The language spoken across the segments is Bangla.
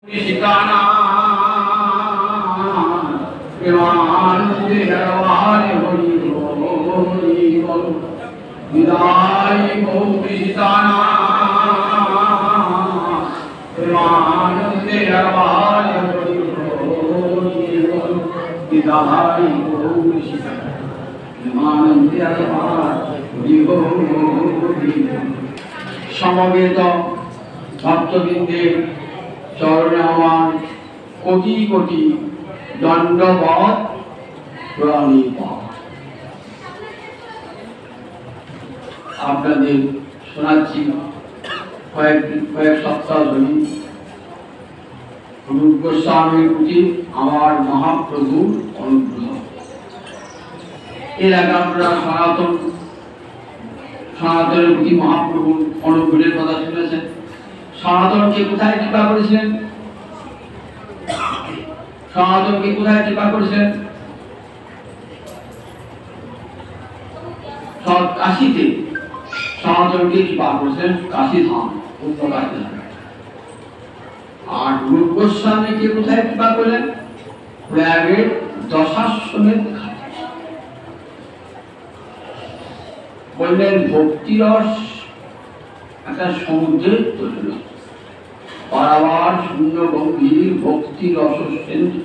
ठिकाना प्रेमानंदे हरवारे हरि बोल विदाई गौरी ठिकाना प्रेमानंदे हरवारे हरि बोल विदाई गौरी ठिकाना प्रेमानंदे हरवारे हरि बोल समवेत भक्तबृंदे चरणे আমার কোটি কোটি দণ্ডবত প্রণিপাত। আপনাদের শোনাচ্ছি কয়েক সপ্তাহ ধরে রূপ গোস্বামীর প্রতি আমার মহাপ্রভুর অনুগ্রহ। এর আগে আপনারা সনাতনের প্রতি মহাপ্রভুর অনুগ্রহের কথা শুনেছেন। সনাতনকে কোথায় কৃপা করেছিলেন? সনাতনকে কোথায় কৃপা করেছিলেন? কাশীতে সনাতনকে কৃপা করেছিলেন, কাশী ধাম উত্তরকাশী। আর রূপ গোস্বামীকে কোথায় কৃপা করলেন? প্রয়াগের দশাশ্বমেধ ঘাটে। বললেন ভক্তিরস একটা সমুদ্রের তৈরি, বারবার শূন্য গম্ভীর ভক্তি রস সিন্ধু,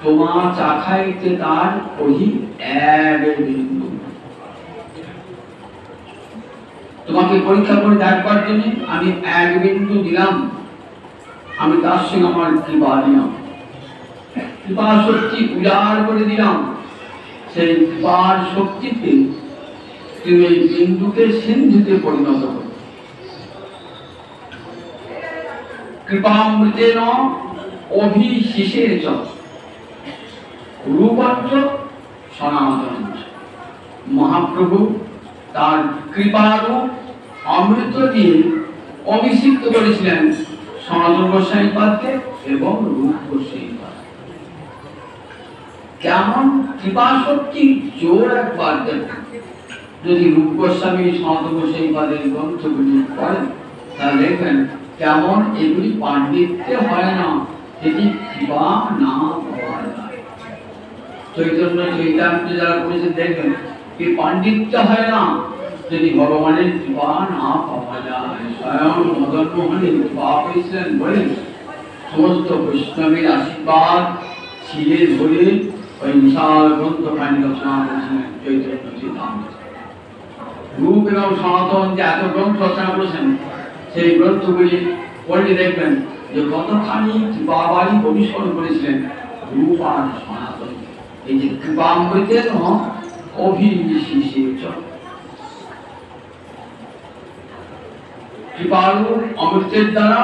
তোমা চাখাইতে তার কহি এক বিন্দু। তোমাকে পরীক্ষা করে দেখবার জন্য আমি এক বিন্দু দিলাম, আমি তার সঙ্গে আমার কৃপা দিলাম, কৃপা শক্তি উজাড় করে দিলাম। সেই কৃপার শক্তিতে তুমি এই বিন্দুকে সিন্ধুতে পরিণত করো। কৃপামৃতেন অভিশিষের চ রূপঞ্চ সনাতন। মহাপ্রভু তার কৃপারূপ অমৃত দিয়ে অভিষিক্ত করেছিলেন সনাতন গোস্বামী পাদকে এবং রূপ গোস্বামী পাদ। কেমন কৃপা শক্তি জোর একবার দেখেন। যদি রূপ গোস্বামী সনাতন গোস্বামী পাদের গ্রন্থগুলি পড়েন তাহলে দেখবেন কেমন এগুলি পাণ্ডিত্য হয় না, যদি কৃপা না পাওয়া যায়। চৈতন্য চৈতামৃত যারা করেছেন দেখবেন এই পাণ্ডিত্য হয় না যদি ভগবানের কৃপা না পাওয়া যায়। স্বয়ং মদন মোহনের কৃপা পেয়েছিলেন বলে সমস্ত বৈষ্ণবের আশীর্বাদ ছিলে ধরে ওই বিশাল গ্রন্থখানি রচনা করেছিলেন চৈতন্য চৈতামৃত। রূপ এবং সনাতন যে এত গ্রন্থ রচনা করেছেন সেই গ্রন্থগুলি পড়লে দেখবেন যে কতখানি কৃপাবাড়ি অনুসরণ করেছিলেন রূপ আর সনাতন। এই যে কৃপামৃতের অভিশিষের চ কৃপারূপ অমৃতের দ্বারা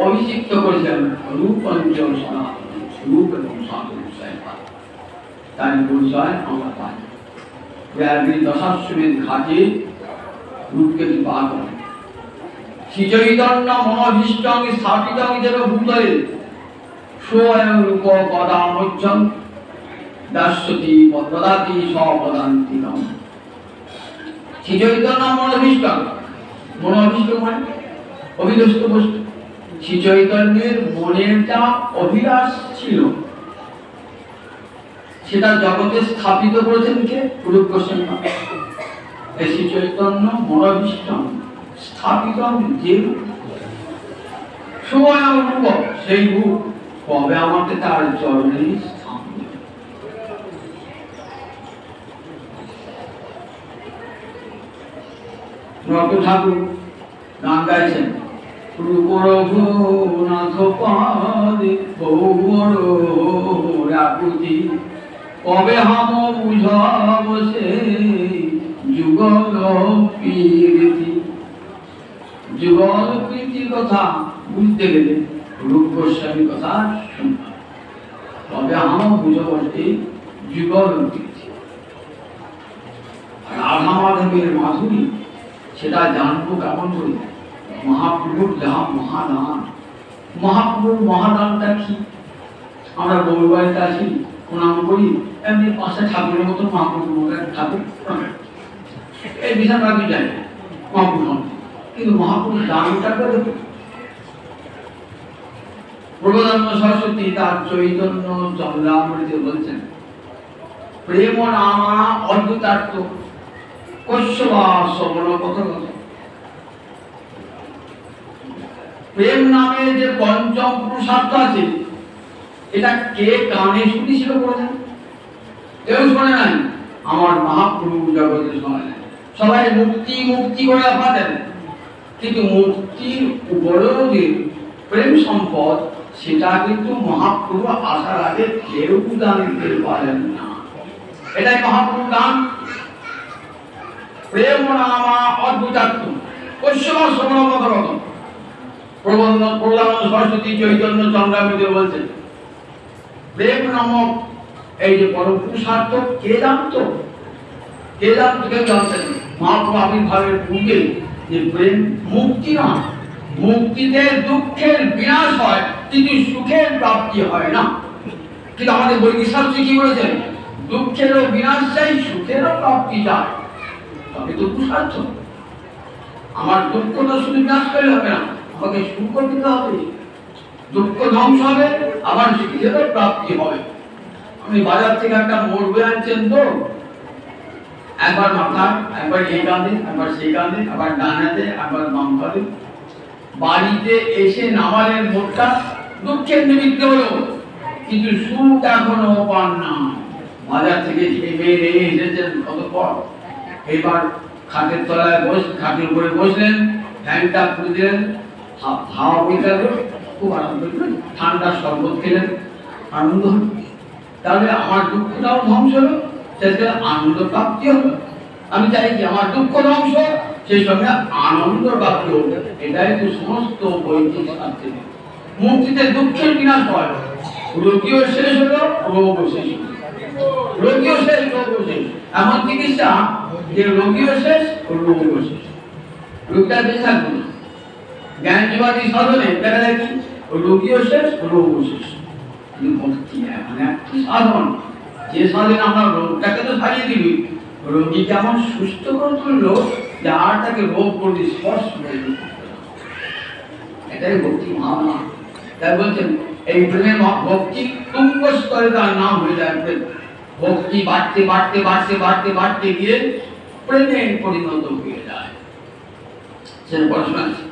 অভিষিক্ত করেছেন রূপঞ্চ সনাতন, রূপ এবং সনাতন তার পরিচয় আমরা পাই। প্রয়াগের দশাশ্বমেধ ঘাটে রূপকে কৃপা করেন। শ্রীচৈতন্য মনোভীষ্টং স্থাপিতং যেন ভূতলে স্বয়ং রূপ পদামোজ্জং দাস্যতি দদাতি স্বপদান্তিকম। শ্রীচৈতন্য মনোভীষ্টং, মনোভীষ্ট মানে অভিলষ্ট বস্তু। শ্রীচৈতন্যের মনের যা অভিলাষ ছিল সেটা জগতে স্থাপিত করেছেন কে? রূপ গোস্বামী। শ্রীচৈতন্য মনোভীষ্টং স্থাপিত যে স্বয়ং রূপ, সেই রূপ কবে আমাকে তার চরণে স্থান দেবে। রত ঠাকুর গান গাইছেন রূপ রঘুনাথ পাদে গৌর রাকুতি, কবে হাম বুঝাব সে যুগল প্রীতি। যুগল প্রীতির কথা বুঝতে গেলে রূপ গোস্বামীর কথা শুনতে হবে। তবে আমার বুঝে বসে যুগল প্রীতি। রাধা মাধবের মাধুরী সেটা জানবো কেমন করে? মহাপ্রভুর যা মহাদান। মহাপ্রভুর মহাদানটা কি? আমরা গৌর বাড়িতে আসি, প্রণাম করি, এমনি পাশে ঠাকুরের মতো মহাপ্রভু ঠাকুর এই বিশাল রাখি যায় মহাপ্রভু। কিন্তু মহাপ্রভুর দানটা করে প্রবোধানন্দ সরস্বতী তার চৈতন্য চন্দ্রামৃতে বলছেন, প্রেম নামা অদ্ভুতার্থ কশ্যবা শ্রবণ কথগত। প্রেম নামে যে পঞ্চম পুরুষার্থ আছে, এটা কে কানে শুনেছিল বলেন? কেউ শোনে নাই। আমার মহাপ্রভু জগতে শোনে নাই। সবাই মুক্তি মুক্তি করে ভাবেন, কিন্তু মুক্তির উপরেও যে প্রেম সম্পদ, সেটা কিন্তু মহাপ্রভু আসার আগে কেউ দান দিতে পারেন না। এটাই মহাপ্রভু দান। প্রেম নামা অদ্ভুতার্থ কশ্যবা শ্রবণ কথগত। প্রবোধানন্দ সরস্বতী চৈতন্য চন্দ্রামৃতে বলছেন, প্রেম নামক এই যে পরম পুরুষার্থ কে জানতো? কে জানতো? কেউ জানতেন। মহাপ্রভু আবির্ভাবের পূর্বে যে প্রেম মুক্তি নয়, মুক্তিতে দুঃখের বিনাশ হয় কিন্তু সুখের প্রাপ্তি হয় না। কিন্তু আমাদের বৈদিক শাস্ত্রে কি বলেছেন? দুঃখেরও বিনাশ চাই, সুখেরও প্রাপ্তি চাই, তবে তো পুরুষার্থ। আমার দুঃখটা শুধু বিনাশ করলে হবে না, আমাকে সুখ দিতে হবে। দুঃখ ধ্বংস হবে, আবার সুখেরও প্রাপ্তি হবে। আপনি বাজার থেকে একটা মোড় বয়ে আনছেন, তো একবার মাথা, একবার এই কাঁধে, একবার সেই কাঁধে, আবার ডান হাতে, একবার বাম কাঁধে। বাড়িতে এসে নামালের মোড়টা দুঃখের নিমিত্ত হলো, কিন্তু সুখ এখনো পান না। বাজার থেকে খেয়ে এসেছেন কতক্ষণ, এবার খাটের তলায় খাটের উপরে বসলেন, ফ্যানটা খুলে দিলেন, হাওয়া বয়ে গেল, খুব আনন্দ করলেন, ঠান্ডা শরবত খেলেন, আনন্দ হল। তাহলে আমার দুঃখটাও ধ্বংস হলো, সেটা আনন্দ প্রাপ্তি হলো। আমি চাই কি আমার দুঃখ ধ্বংস, সেই সঙ্গে আনন্দ প্রাপ্তি হোক। এটাই তো সমস্ত বৈদিক শাস্ত্রে। মুক্তিতে দুঃখের বিনাশ হয়, রোগীও শেষ হলো, রোগও শেষ হলো। রোগীও শেষ, রোগও শেষ। এমন চিকিৎসা যে রোগীও শেষ, রোগও শেষ। রোগটা বেঁচে থাকবে না। জ্ঞানজীবাদী সাধনে দেখা যায় কি, রোগীও শেষ, রোগও শেষ। ভক্তি এমন একটি সাধন, যে সাধনে আমরা রোগটাকে তো সারিয়ে দিবি, রোগী কেমন সুস্থ করে তুললো যে আর তাকে রোগ করতে স্পর্শ করে দিতে। এটাই ভক্তি ভাবনা। তাই বলছেন এই প্রেমের ভক্তি তুঙ্গ স্তরে তার নাম হয়ে যায় প্রেম। ভক্তি বাড়তে বাড়তে বাড়তে বাড়তে বাড়তে গিয়ে প্রেমে পরিণত হয়ে যায়। সেটা পড়াশোনা আছে।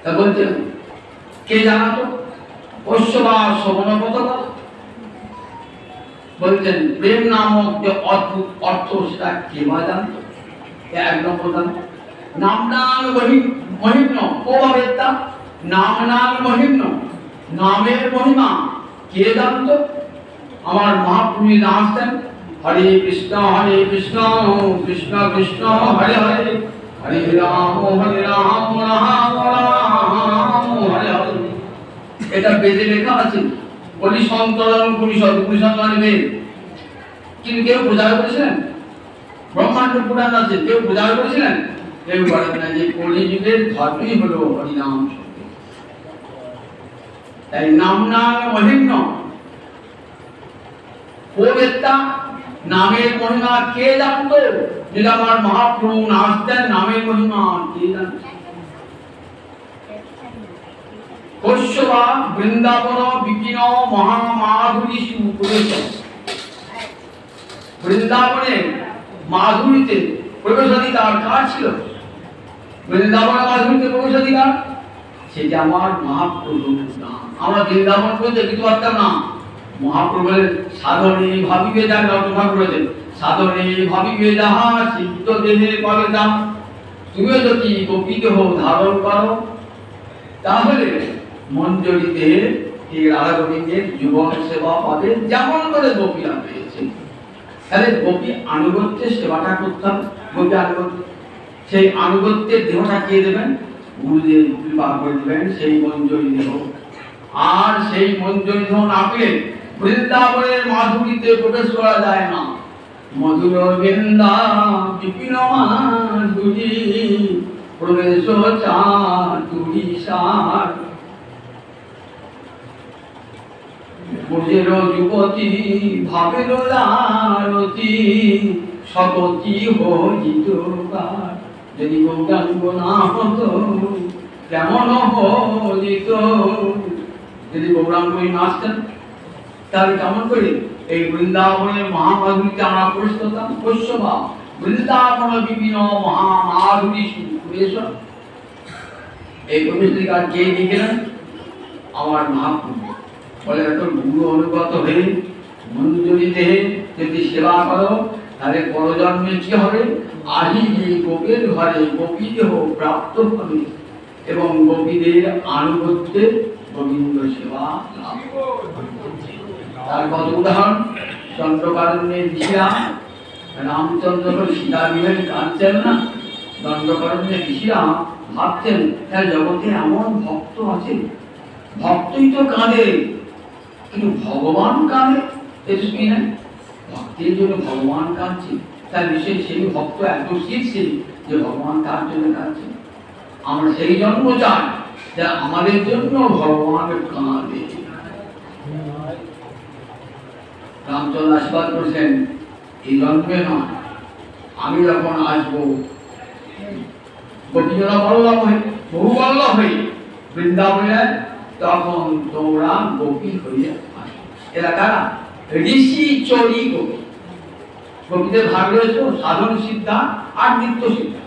তা বলছেন কে জানাতো? কশ্যবা শ্রবণ কথগত। বলছেন প্রেম নামক যে অদ্ভুত অর্থ, সেটা কে বা জানতো? এক নম্বর জানতো নামনাং মহিম্ন কোবাবেত্তা। নামনাং মহিম্ন, নামের মহিমা কে জানতো? আমার মহাপ্রভু আসতেন, হরে কৃষ্ণ কৃষ্ণ কৃষ্ণ হরে হরে, হরে রাম রাম রাম হরে হরে। এটা বেদে লেখা আছে, বলি সন্তরণ পরিষদ, পরিষদ মানে বেদ। কিন্তু কেউ প্রচার করেছিলেন? ব্রহ্মাণ্ড পুরাণ আছে, কেউ প্রচার করেছিলেন? কেউ করেন না। যে কলিযুগের ধর্মই হলো হরিনাম। তাই নাম নাম মহিম্ন কোবেত্তা, নামের মহিমা কে জানতো? যদি আমার মহাপ্রভু আসতেন, নামের মহিমা কে জানত? কশ্যবা বৃন্দাবন বিপিন মহামাধুরী সুপ্রবেশ। বৃন্দাবনের মাধুরীতে প্রবেশাধিকার কার ছিল? বৃন্দাবন মাধুরীতে প্রবেশাধিকার সেটা আমার মহাপ্রভুর নাম। আমরা বৃন্দাবন বলতে কিছু পারতাম না। মহাপ্রভুর সাধনে ভাবিবে যা রচনা করেছেন, সাধনে ভাবিবে যাহা সিদ্ধ দেহে পাবে তা। তুমি যদি গোপী দেহ ধারণ করো, তাহলে মঞ্জরিতে এই রাধা গোবিন্দের যুবক সেবা পাবে, যেমন করে গোপীরা পেয়েছে। তাহলে গোপী আনুগত্যের সেবাটা করতাম, গোপী আনুগত্য। সেই আনুগত্যের দেহটা কে দেবেন? গুরুদেব কৃপা করে দেবেন, সেই মঞ্জরি দেহ। আর সেই মঞ্জরি দেহ না পেলে বৃন্দাবনের মাধুরীতে প্রবেশ করা যায় না। মধুর বৃন্দা বিপিন মাধুরী প্রবেশ চাতুরী সার। ব্রজের যুবতী ভাবের লালতি শততি হইত কার। যদি গৌরাঙ্গ না হতো কেমন হইত যদি গৌরাঙ্গ নাচতেন তাহলে কেমন করে এই বৃন্দাবনের মহামাধুরীকে আমরা প্রশ্ন করতাম? বৈষ্ণবা বৃন্দাবন বিভিন্ন মহামাধুরী সুরেশ। এই প্রবেশিকা কে লিখলেন? আমার মহাপ্রভু। বলে এত গুরু অনুগত হয়ে মঞ্জুরি দেহে যদি সেবা করো তাহলে পরজন্মে কি হবে? আহি গোপের ঘরে গোপী দেহ প্রাপ্ত হবে এবং গোপীদের আনুগত্যে গোবিন্দ সেবা লাভ। তার কত উদাহরণ? দণ্ডকারণ্যের ঋষিরা রামচন্দ্র সীতা বিবাহে কাঁদছেন না? দণ্ডকারণ্যের ঋষিরা ভাবছেন তার জগতে এমন ভক্ত আছে, ভক্তই তো কাঁদে কিন্তু ভগবান কাঁদে এসে কি না? ভক্তের জন্য ভগবান কাঁদছে, তার নিশ্চয়ই সেই ভক্ত এত শিখছে যে ভগবান তার জন্য কাঁদছে। আমরা সেই জন্ম চাই যে আমাদের জন্য ভগবান কাঁদে। রামচন্দ্র আশীর্বাদ করেছেন এই জন্মে নয়, আমি যখন আসবো গোপীজনা বল্লভ হয়ে বহু বল্লভ হয়ে বৃন্দাবনে তখন তোমরা গোপী হয়ে আসবে। এরা কারা? ঋষি চরি গোপী। গোপীদের ভাগ রয়েছে সাধন সিদ্ধা আর নিত্য সিদ্ধা।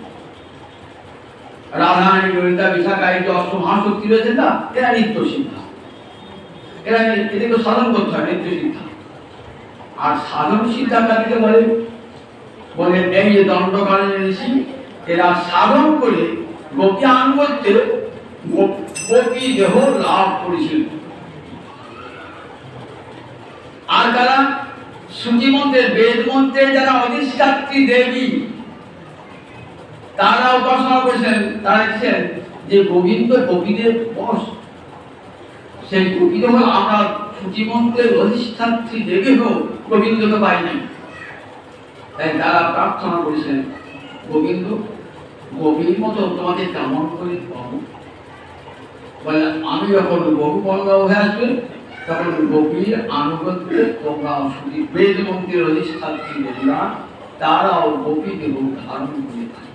রাধারানী ললিতা বিশাখা এই যে অষ্টমহাশক্তি রয়েছে না, এরা নিত্য সিদ্ধা। এরা এদেরকে সাধন করতে হয়, নিত্য সিদ্ধা। আর সাধন সিদ্ধা কাকে বলে? বলে এই যে দণ্ডকারণ্যের ঋষি, এরা সাধন করে গোপী আনুগত্যে গোপী দেহ লাভ করেছিল। আর কারা? শ্রুতি মন্ত্রের বেদ মন্ত্রে যারা অধিষ্ঠাত্রী দেবী তারা উপাসনা করেছেন। তারা দেখছেন যে গোবিন্দ গোপীদের বশ। সেই গোপীদ হল আমরা শ্রুতি মন্ত্রের অধিষ্ঠাত্রী দেবী হোক গোবিন্দকে পাই নাই। তাই তারা প্রার্থনা করেছেন গোবিন্দ গোপীর মতো তোমাকে কেমন করে পাবো? বলে আমি যখন বহু বল্লভ হয়ে আসবে তখন গোপীর আনুগত্যে তোমরা শ্রুতি বেদ মন্ত্রের অধিষ্ঠাত্রী দেবীরা তারাও গোপী দেহ ধারণ করে থাকে।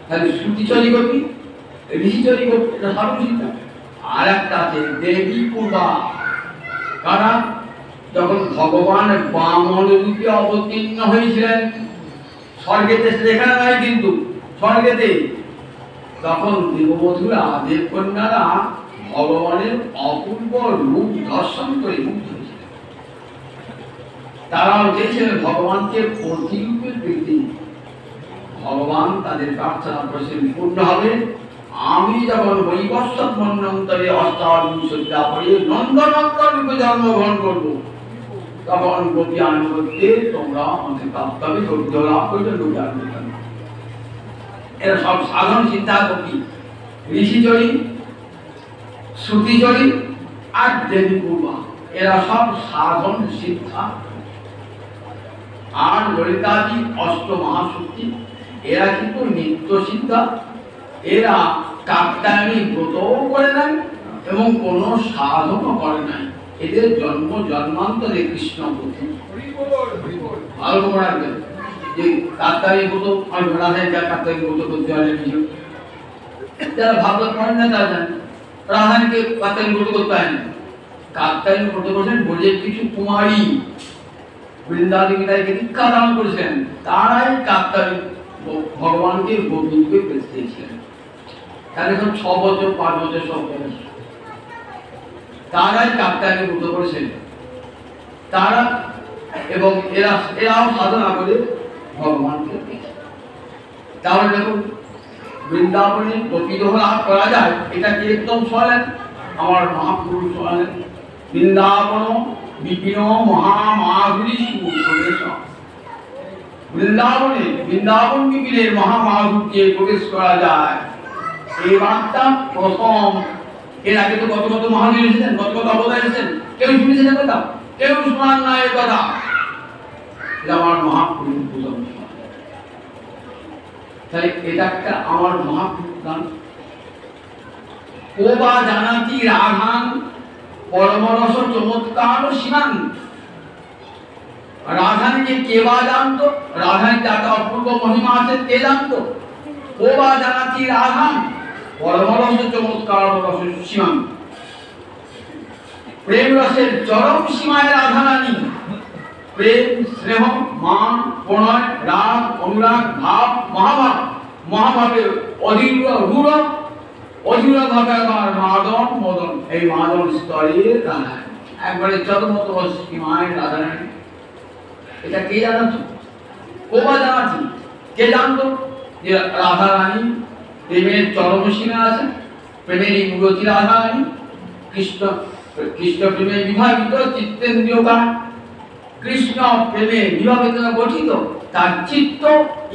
তাহলে শ্রুতিচরী গোপী, ঋষিচরী গোপী, এটা সাধন সিদ্ধা। আর একটা আছে দেবী পূর্বা। কারা? যখন ভগবান বামন রূপে অবতীর্ণ হয়েছিলেন স্বর্গেতে, সেখানে নয় কিন্তু স্বর্গেতে, তখন দেববধূরা দেবকন্যারা ভগবানের অপূর্ব রূপ দর্শন করে মুগ্ধ হয়েছিলেন। তারাও চেয়েছিলেন ভগবানকে প্রতিরূপে পেতে। ভগবান তাদের প্রার্থনা করেছেন পূর্ণ হবে। আমি যখন বৈবস্বত মন্বন্তরে অষ্টাবিংশতিটা পড়ে নন্দনন্দন রূপে জন্মগ্রহণ করবো তখন গোপী আনুগত্যে তোমরা আমাদের প্রাপ্ত হবে, গোপী লাভ করবে, গোপী আনুগত্য। এরা সব সাধন সিদ্ধা গোপী, ঋষিচরী, শ্রুতিচরী আর দেবী পূর্বা। এরা সব সাধন সিদ্ধা। আর ললিতাদি অষ্ট মহাশক্তি এরা কিন্তু নিত্য সিদ্ধা। এরা কাত্যায়নী ব্রতও করে নাই এবং কোনো সাধনও করে নাই। এদের জন্ম জন্মান্তরে কৃষ্ণ প্রতি। ভালো করে রাখবেন যে কাত্যায়নী ব্রত আর রাধায় যা কাত্যায়নী ব্রত করতে হয় নিজে, যারা ভাগবত পড়েন না তারা জানেন রাধাকে কাত্যায়নী ব্রত করতে হয় না। কাত্যায়নী ব্রত করেছেন বলে কিছু কুমারী বৃন্দাদেবীকে দীক্ষা দান করেছেন, তারাই কাত্যায়নী ভগবানকে গোবিন্দকে পেতে চেয়েছিলেন। তাহলে সব 6 বছর 5 বছর সব তারাই কাত্যায়নী ব্রত করেছেন তারা, এবং এরাও সাধনা করে ভগবানকে পেয়েছে। তাহলে দেখুন বৃন্দাবনে গোপীদহ লাভ করা যায়, এটা কি একদম শোনালেন আমার মহাপুরুষ শোনালেন। বৃন্দাবন বিপিন মহামাধুরী সুপ্রবেশ। বৃন্দাবনে বৃন্দাবন বিপিনের মহামাধুর্যে প্রবেশ করা যায় এই বার্তা প্রথম। এর আগে তো কত কত মহাবীর এসেছেন, কত কত অবতার এসেছেন, কেউ শুনেছেন এ কথা? কেউ শোনান না এ কথা। এটা আমার মহাপুরুষ প্রথম। তাহলে এটা একটা আমার মহাপুরুষ গান। ও বা জানাতি রাধান পরমরস চমৎকার সীমান। রাধাকে কে বা জানতো? রাধার যাতে অপূর্ব মহিমা আছে কে জানতো? ও বা জানাতি রাধান পরমরস চমৎকার রস সীমান। প্রেম রসের চরম সীমায় রাধারানী প্রেম স্নেহ মান প্রণয় রাগ অনুরাগ ভাব মহাভাব মহাভাবের অধীর ভাবে আবার মাদন মদন এই মাদন স্তরে রাধারানী একবারে চরমত সীমায় রাধারানী। এটা কে জানাতো? কোবা জানাচ্ছি কে জানতো যে রাধারানী প্রেমের চরম সীমা আছে, প্রেমের মূর্তি রাধারানী কৃষ্ণ কৃষ্ণ প্রেমে বিভাবিত চিত্তেন্দ্রিয় কার কৃষ্ণ প্রেমে বিভাবিত গঠিত তার চিত্ত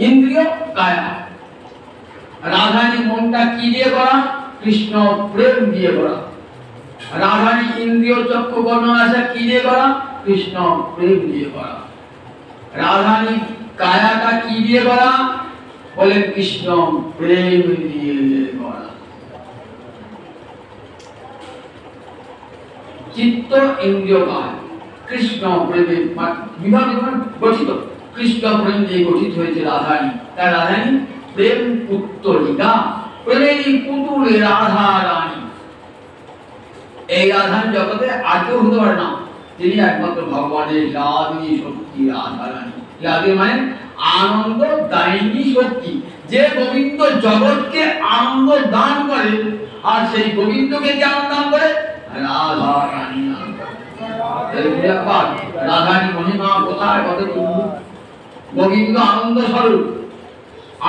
ইন্দ্রিয় কায়া। রাধারানী মনটা কি দিয়ে করা? কৃষ্ণ প্রেম দিয়ে করা। রাধারানী ইন্দ্রিয় চক্ষু কর্ণ নাসা কি দিয়ে করা? কৃষ্ণ প্রেম দিয়ে করা। রাধারানী কায়াটা কি দিয়ে করা? বলে কৃষ্ণ প্রেম দিয়ে করা। চিত্ত ইন্দ্রিয় কায় কৃষ্ণ প্রেমে বিভাবিত গঠিত, কৃষ্ণ প্রেম দিয়ে গঠিত হয়েছে রাধারানী। তাই রাধারানী প্রেম পুত্তলিকা, প্রেমেরই পুতুল রাধারানী। এই রাধারানী জগতে আর কেউ হতে পারে না, তিনি একমাত্র ভগবানের লাদিনী শক্তি রাধারানী। লাদিনী মানে আনন্দ দায়িনী শক্তি, যে গোবিন্দ জগৎকে আনন্দ দান করে, আর সেই গোবিন্দকে কে আনন্দ দান করে? রাধারানী। রাধারানী মহিমা কোথায়? কত গোবিন্দ আনন্দ স্বরূপ,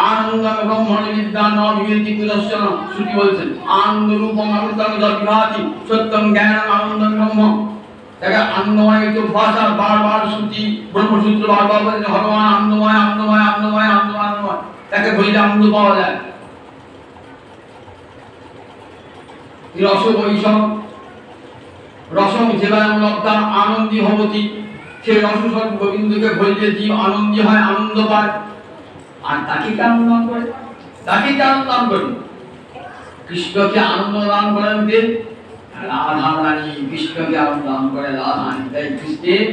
আনন্দ ব্রহ্মণ বিদ্যা ন বিবেতি কুদর্শন। শ্রুতি বলছেন আনন্দ রূপম অমৃতং যদ্ভাতি সত্যং জ্ঞানং আনন্দং ব্রহ্ম। দেখে আনন্দময় তো ভাষা বারবার শ্রুতি ব্রহ্মসূত্র বারবার বলছে ভগবান আনন্দময় আনন্দময় আনন্দময় আনন্দময় আনন্দময়, তাকে বললে আনন্দ পাওয়া যায়। রস বৈষম রসম যেবায়ং লব্ধা আনন্দী ভবতি, সেই রসস্বরূপ গোবিন্দকে বললে জীব আনন্দী হয়, আনন্দ পায়। আর তাকে কে আনন্দ দান করে? তাকে কে আনন্দ দান করে? কৃষ্ণকে আনন্দ দান করেন কে? রাধারানী। কৃষ্ণকে আনন্দ দান করে রাধারানী। তাই কৃষ্ণের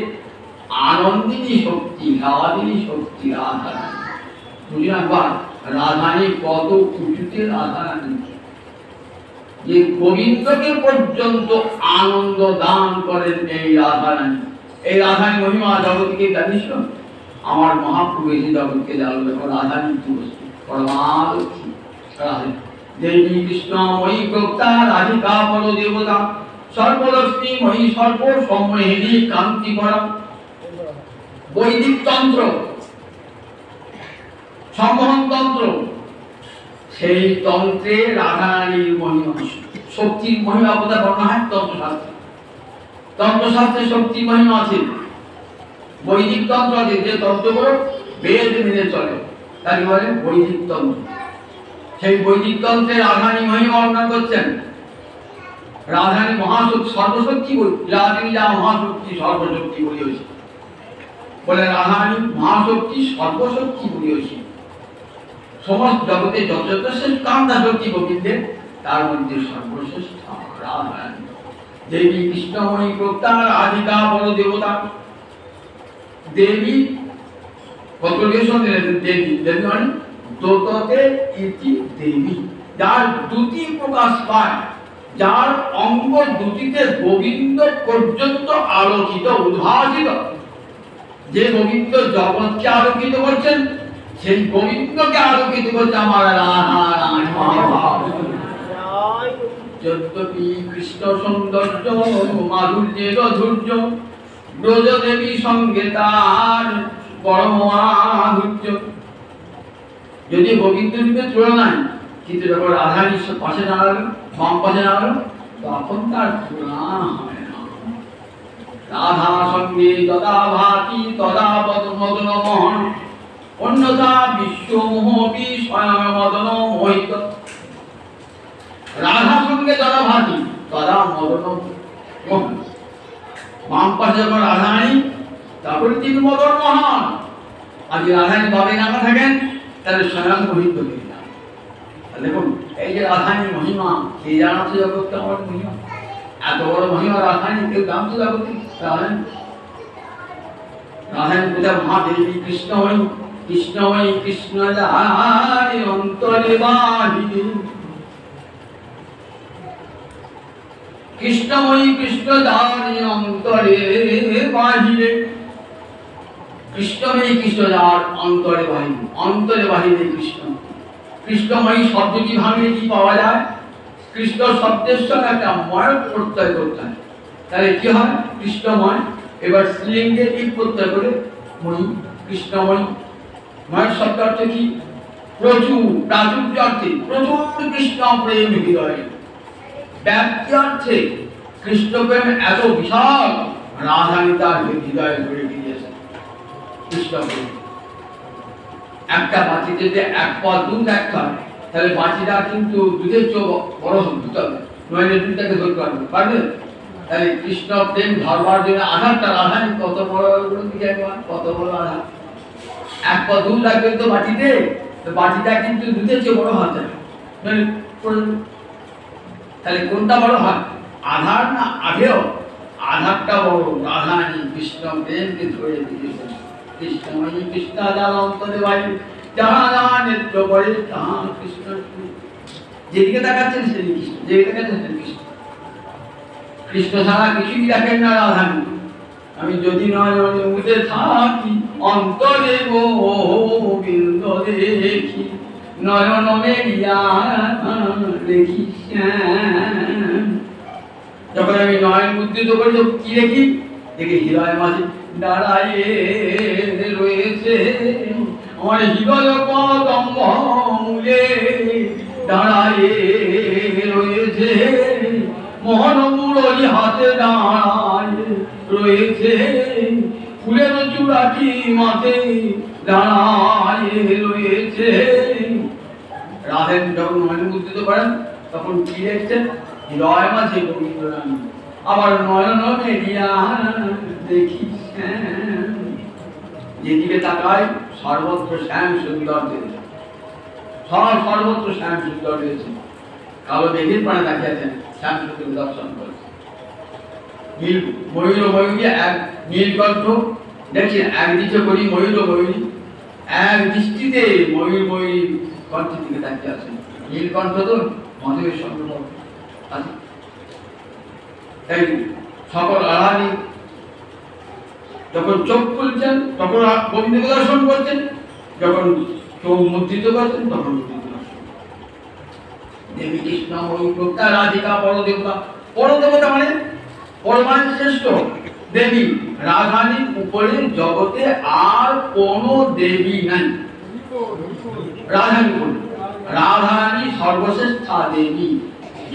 আনন্দিনী শক্তি, লাদিনী শক্তি রাধারানী। বুঝলেন একবার রাধারানী কত উঁচুতে রাধারানী, যে গোবিন্দকে পর্যন্ত আনন্দ দান করেন এই রাধারানী। এই রাধারানী মহিমা জগৎকে জানিস? আমার মহাপ্রভু এই জগৎকে জানলো রাধারানী বস্তু পরমালক্ষ্মী রাধারানী। দেবী কৃষ্ণময়ী প্রক্তা রাধিকা বল দেবতা সর্বলক্ষ্মী ময়ী সর্ব সম্মোহিনী কান্তি করা। বৈদিক তন্ত্র সম্মোহন তন্ত্র, সেই তন্ত্রে রাধারানীর মহিমা শক্তির মহিমা কথা বর্ণনা হয় তন্ত্রশাস্ত্রে। তন্ত্রশাস্ত্রে শক্তির মহিমা আছে। বৈদিক তন্ত্র আছে, যে তন্ত্রগুলো বেদ মেনে চলে তাকে বলে বৈদিক তন্ত্র। সেই বৈদিক তন্ত্রে রাধারানী মহিমা বর্ণনা করছেন। রাধারানী মহাশক্তি সর্বশক্তি বলি, রাধারানী যা মহাশক্তি সর্বশক্তি বলিয়েছে, বলে রাধারানী মহাশক্তি সর্বশক্তি বলিয়েছে। সমস্ত জগতে যত যত কামনা শক্তি গোবিন্দের, তার মধ্যে সর্বশ্রেষ্ঠ রাধারানী। দেবী কৃষ্ণময়ী প্রক্তা রাধিকা বল দেবতা। দেবী কত দেবী, দেবী মানে দোততে ইতি দেবী, যার দুটি প্রকাশ পায়, যার অঙ্গ দুটিতে গোবিন্দ পর্যন্ত আলোকিত উদ্ভাসিত। যে গোবিন্দ জগৎকে আলোকিত করছেন, সেই গোবিন্দকে আলোকিত করছে আমার রাধারানী। যদ্যপি কৃষ্ণ সৌন্দর্য মাধুর্যের ধৈর্য, ব্রজ দেবী সঙ্গে তার পরম মাধুর্য। যদি গোবিন্দ রূপে তুলনায়, কিন্তু যখন রাধারানীর পাশে দাঁড়ালো, বাম পাশে দাঁড়ালো, তখন তার তুলনা হয় না। রাধা সঙ্গে তদা ভাতি তদা মদন মোহন, অন্যথা বিশ্বমোহবি স্বয়ং মদন মোহিত। রাধা সঙ্গে তদা ভাতি তদা মদন মোহন, বাম পাশে যখন রাধারানী, তারপরে তিনি মদন মোহন। আর যদি রাধারানী বামে না থাকেন, তাহলে স্বয়ং মোহিত হয়ে যান। দেখুন এই যে রাধারানী মহিমা, কে জানাচ্ছে জগৎকে আমার মহিমা? এত বড় মহিমা রাধারানী কেউ জানতো জগৎকে? রাধারানী কোথায়? মহাদেবী কৃষ্ণময়ী কৃষ্ণময়ী কৃষ্ণ জানি অন্তরে বাহিনী। কৃষ্ণময়ী কৃষ্ণ জানি অন্তরে বাহিরে, কৃষ্ণময়ী কৃষ্ণ যার অন্তরে বাহিরে, অন্তরে বাহিরে কৃষ্ণ। কৃষ্ণময়ী শব্দটি ভাঙলে কি পাওয়া যায়? কৃষ্ণ শব্দের সঙ্গে একটা ময় প্রত্যয় করতে হয়, তাহলে কি হয়? কৃষ্ণময়। এবার স্ত্রীলিঙ্গে কি প্রত্যয় করে? ময়ী, কৃষ্ণময়ী। ময়ের শব্দ অর্থ কি? প্রচুর, প্রাচুর্য অর্থে প্রচুর কৃষ্ণ প্রেম হৃদয়ে। ব্যাপ্তি অর্থে কৃষ্ণ প্রেম এত বিশাল, রাধানী তার হৃদয়ে ভরে দিয়েছে কৃষ্ণ প্রেম। একটা বাটিতে যে এক পদ দুধ রাখতে হয়, তাহলে বাটিটা কিন্তু দুধের চেয়ে বড় হতে হবে, নইলে দুধটাকে ধরতে পারবে, পারবে? তাহলে কৃষ্ণ প্রেম ধরবার জন্য আধারটা, রাধানী কত বড়, কত বড় আধার। এক পদ দুধ রাখবেন তো বাটিতে, তো বাটিটা কিন্তু দুধের চেয়ে বড় হতে হবে, তাহলে কোনটা বড় হয়? আধার না আধেয়? আধারটা বড়। রাধানী কৃষ্ণ প্রেমকে ধরে দিয়েছেন। কৃষ্ণময়ী কৃষ্ণ যার অন্তরে বাড়ি, যাহা যাহা নেত্র পড়ে তাহা কৃষ্ণ। যেদিকে তাকাচ্ছেন সেদিকে কৃষ্ণ, যেদিকে তাকাচ্ছেন সেদিকে কৃষ্ণ। কৃষ্ণ ছাড়া কিছুই দেখেন না রাধানী। আমি যদি নয়নে মুদে থাকি, অন্তরে গোবিন্দ দেখি, নয়ন মেলিয়া দেখি। যখন আমি নয়ন মুদ্রিত করি, কি দেখি? দেখি হৃদয় মাঝে দাঁড়াইয়ে রয়েছে, আমার হৃদয় কদম্ব মূলে দাঁড়াইয়ে রয়েছে, মোহন মুরলী হাতে দাঁড়ায় রয়েছে, ফুলের চূড়াটি মাঝে দাঁড়ায় রয়েছে। রাধেন যখন নয়ন মুদ্রিত করেন, তখন কি দেখছেন? হৃদয় মাঝে গোবিন্দ রানী, আবার নয়ন মেলিয়া দেখি। যেদিকে তাকায় সর্বত্র শ্যাম সুন্দর রয়েছে, সর্বত্র শ্যাম সুন্দর রয়েছে। কালো মেঘের পানে তাকিয়েছেন, শ্যাম সুন্দর দর্শন করেছে। ময়ূর ময়ূরী এক নীলকণ্ঠ দেখছেন, একদিকে করি ময়ূর ময়ূরী, এক দৃষ্টিতে ময়ূর ময়ূরী কণ্ঠের দিকে তাকিয়ে আছেন। নীলকণ্ঠ তো মাধবের সঙ্গে আছে। তাই সকল রাধানী যখন চোখ খুলছেন, তখন গোবিন্দকে দর্শন করছেন, যখন চোখ মুদ্রিত করছেন, তখন মুদ্রিত দর্শন। দেবী কৃষ্ণ ময়ূর রাধিকা পরদেবতা। পরদেবতা মানে পরমাণু শ্রেষ্ঠ দেবী। রাধানীর উপরে জগতে আর কোন দেবী নাই। রাধানী বলে, রাধারানী সর্বশ্রেষ্ঠা দেবী।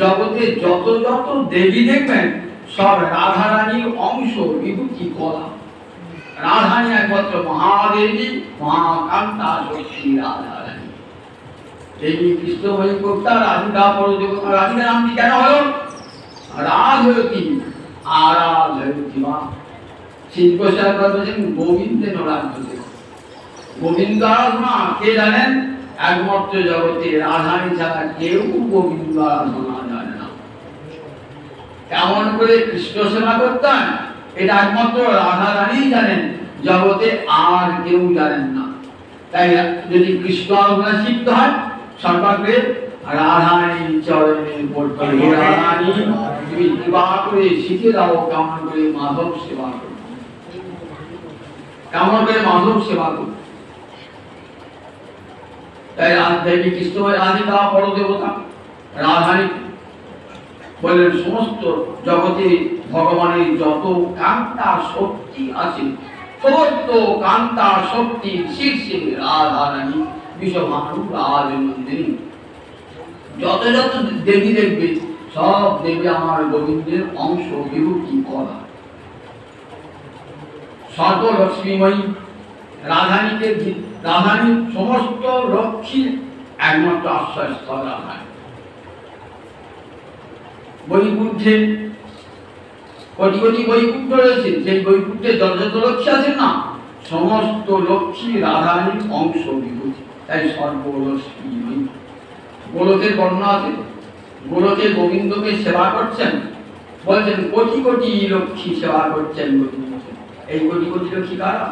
জগতে যত যত দেবী দেখবেন, সব রাধারানীর অংশ, বিভূতি কলা। রাধানী একমাত্র মহাদেবী, মহাকান্তা শক্তি রাধারানী। দেবী কৃষ্ণময়ী কর্তা রাধিকা পরদেবতা। রাধিকা নামটি কেন হলো? রাধয়তী, আরাধয়তী মা। শিল্প সাহেব বলছেন গোবিন্দের রাধতে। গোবিন্দ আরাধনা কে জানেন? একমাত্র জগতে রাধানী ছাড়া কেউ গোবিন্দ আরাধনা জানে না। কেমন করে কৃষ্ণ সেবা করতেন, এটা একমাত্র রাধা রানী জানেন, জগতে আর কেউ জানেন না। তাই যদি কৃষ্ণ আরাধনা শিখতে হয়, সর্বাগ্রে রাধানী চরণে পড়তে। রাধানী তুমি কৃপা করে শিখে দাও কেমন করে মাধব সেবা করো, কেমন করে মাধব সেবা করো। তাই দেবী কৃষ্ণময় রাধিকা পরদেবতা। রাধানী বললেন সমস্ত জগতে ভগবানের যত কান্তা শক্তি আছে, সমস্ত কান্তা শক্তির শীর্ষে রাধারানী বিশ্বভানু রাজনন্দিনী। যত যত দেবী দেখবে, সব দেবী আমার গোবিন্দের অংশ, বিভূতি কলা। সর্বলক্ষ্মীময়ী রাধানীকে, রাধানী সমস্ত লক্ষ্মীর একমাত্র আশ্রয়স্থল রাধানী। বৈকুণ্ঠে কোটি কোটি বৈকুণ্ঠ রয়েছে, সেই বৈকুণ্ঠে যত যত লক্ষ্মী আছেন না, সমস্ত লক্ষ্মী রাধানীর অংশ, বিভূতি। তাই সর্বলক্ষ্মীময়ী। গোলকের বর্ণনা আছে, গোলকে গোবিন্দকে সেবা করছেন, বলছেন কোটি কোটি লক্ষ্মী সেবা করছেন গোবিন্দকে। এই কোটি কোটি লক্ষ্মী কারা?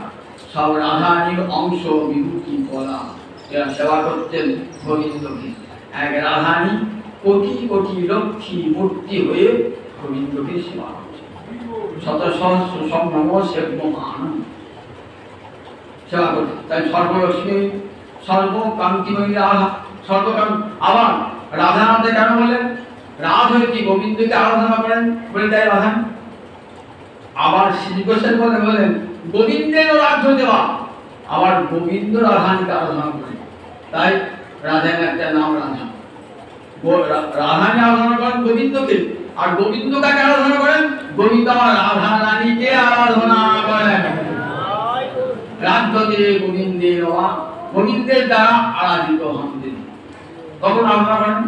সব রাধারানীর অংশ, বিভূতি কলা, যারা সেবা করছেন গোবিন্দকে। এক রাধারানী কোটি কোটি লক্ষ্মী মূর্তি হয়ে গোবিন্দকে সেবা করছে। শত সহস্র সম্ভ্রম সেব্যমান সেবা করছে। তাই সর্বলক্ষ্মী সর্বকান্তিময়ী রাধা, সর্বকান্ত। আবার রাধানাথে কেন বললেন? রাধ হয়েছে গোবিন্দকে আরাধনা করেন বলে তাই রাধা। আবার শ্রীকৃষ্ণ বলেন গোবিন্দের রাজ্য দেওয়া, আবার গোবিন্দ রাধাকে আরাধনা করেন, তাই রাধার একটা নাম রাধা। রাধাকে আরাধনা করেন গোবিন্দকে, আর গোবিন্দ কাকে আরাধনা করেন? গোবিন্দ রাধা রানীকে আরাধনা করেন। রাজ্য দিয়ে গোবিন্দের গোবিন্দের দ্বারা আরাধিত হন তিনি, তখন আরাধনা করেন।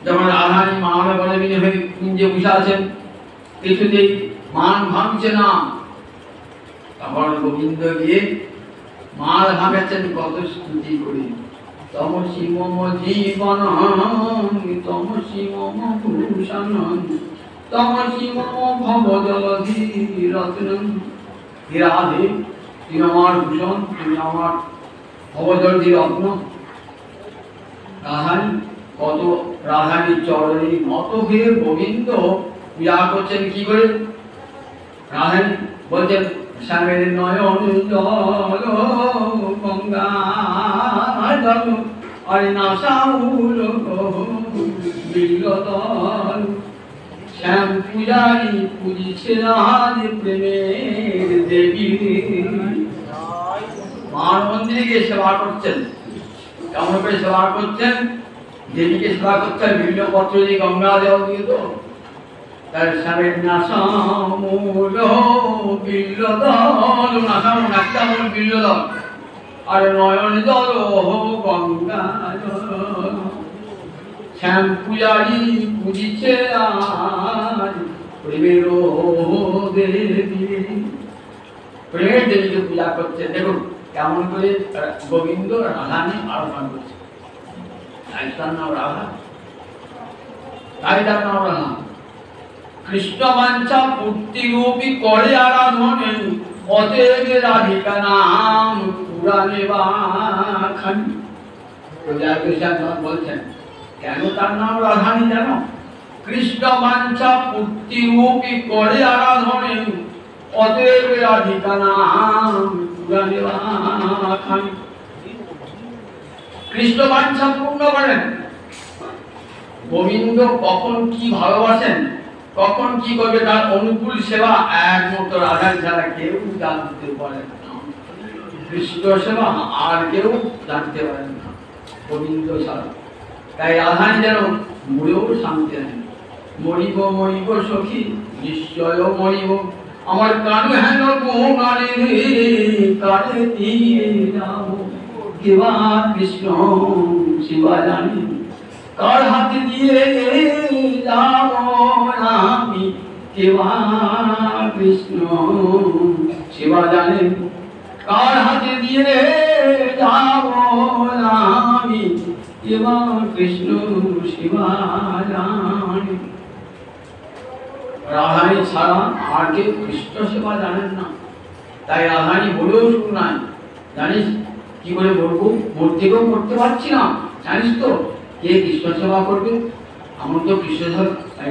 যেমন রাধারানী মানবে বলে হয়ে কুঞ্জে বসে আছেন, কিছুতেই মান ভাঙছে না, তখন গোবিন্দ গিয়ে মাল ভাঙাচ্ছেন কত স্তুতি করে। তমসি মম জীবন তমসি মম ভূষণ তমসি মম ভব জলধি রত্ন। রাধে তুমি আমার ভূষণ, তুমি আমার ভবজলধি রত্ন। রাধারানী কত রাধারানীর চরণে নত হয়ে গোবিন্দ পূজা করছেন কি করে? রাধারানী বলছেন শ্যামের নয়ন জল গঙ্গা জল আরে না সাউল বিলতল। শ্যাম পূজারি পূজিছে রাধে প্রেমের দেবী। মার মন্দিরে গিয়ে সেবা করছেন, কেমন করে সেবা করছেন? দেবীকে সেবা করছেন বিভিন্ন পত্র দিয়ে, গঙ্গা জল দিয়ে। তো তার শ্যামের নাসামূল বিল্লদল, নাসামূল একটা মূল বিল্লদল, আর নয়ন জল গঙ্গা জল। শ্যাম পূজারি পূজিছে আজ প্রেমের দেবী। প্রেমের দেবীকে পূজা করছে। দেখুন কেমন করে গোবিন্দ রাধাকে আরাধনা করছে। তাই তার নাম রাধা, তাই তার নাম রাধা। কৃষ্ণ বাঞ্ছা পূর্তি রূপী করে আরাধনে, অতএব রাধিকা নাম পুরাণে বাখান। বলছেন কেন তার নাম রাধানী জানো? কৃষ্ণ বাঞ্ছা পূর্তি রূপী করে আরাধনে, অতএব রাধিকা নাম পুরাণে বাখান। কৃষ্ণ বাঞ্ছা পূর্ণ করেন। গোবিন্দ কখন কি ভালোবাসেন, কখন কি করবে, তার অনুকূল সেবা একমাত্র রাধার ছাড়া কেউ জানতে পারেন না। কৃষ্ণ সেবা আর কেউ জানতে পারেন না গোবিন্দ ছাড়া। তাই রাধানী যেন মরেও শান্তি নেন। মরিব মরিব সখী নিশ্চয় মরিব, আমার কান হেন গুণারে কারে দিয়ে যাও। কেবা কৃষ্ণ শিবা জানি, কার হাতে দিয়ে যাব আমি। কেবা কৃষ্ণ শিবা জানেন, কার হাতে দিয়ে যাব আমি। কেবা কৃষ্ণ শিবা জানেন। রাধারানী ছাড়া আর কেউ কৃষ্ণ সেবা জানেন না। তাই রাধারানী বলেও শুনায়, জানিস কি করে বলবো, মোর থেকেও করতে পারছি না, জানিস তো কে কৃষ্ণ সেবা করবে? আমার তো কৃষ্ণ সেবা। তাই